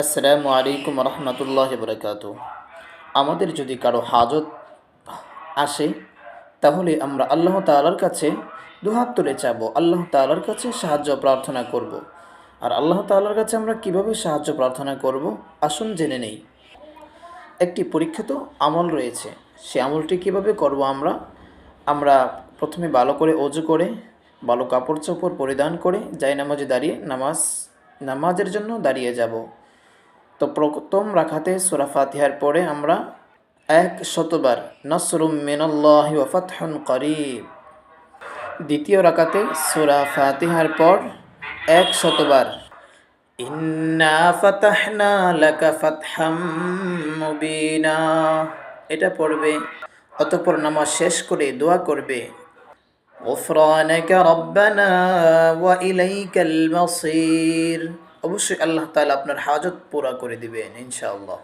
আসসালামু আলাইকুম রহমতুল্লাহ বরকাত। আমাদের যদি কারো হাজত আসে, তাহলে আমরা আল্লাহ তাআলার কাছে দুহাত তুলে চাবো, আল্লাহ তাআলার কাছে সাহায্য প্রার্থনা করব। আর আল্লাহ তাআলার কাছে আমরা কিভাবে সাহায্য প্রার্থনা করব, আসুন জেনে নেই। একটি পরীক্ষিত আমল রয়েছে, সে আমলটি কিভাবে করব আমরা আমরা প্রথমে ভালো করে অজু করে, ভালো কাপড় চোপড় পরিধান করে নামাজে দাঁড়িয়ে নামাজের জন্য দাঁড়িয়ে যাব। তো প্রথম রাকাতে সূরা ফাতিহার পরে আমরা 100বার নাসরুম মিনাল্লাহি ওয়া ফাতহুন করিব। দ্বিতীয় রাকাতে সূরা ফাতিহার পর 100বার ইন্না ফাতাহনা লাকা ফাতহাম মুবিনা এটা পড়বে। অতঃপর নামাজ শেষ করে দোয়া করবে, গুফরানাকা রব্বানা ওয়া ইলাইকাল মাসির। অবশ্যই আল্লাহ তাআলা আপনার হাজত পুরা করে দিবেন ইনশাআল্লাহ।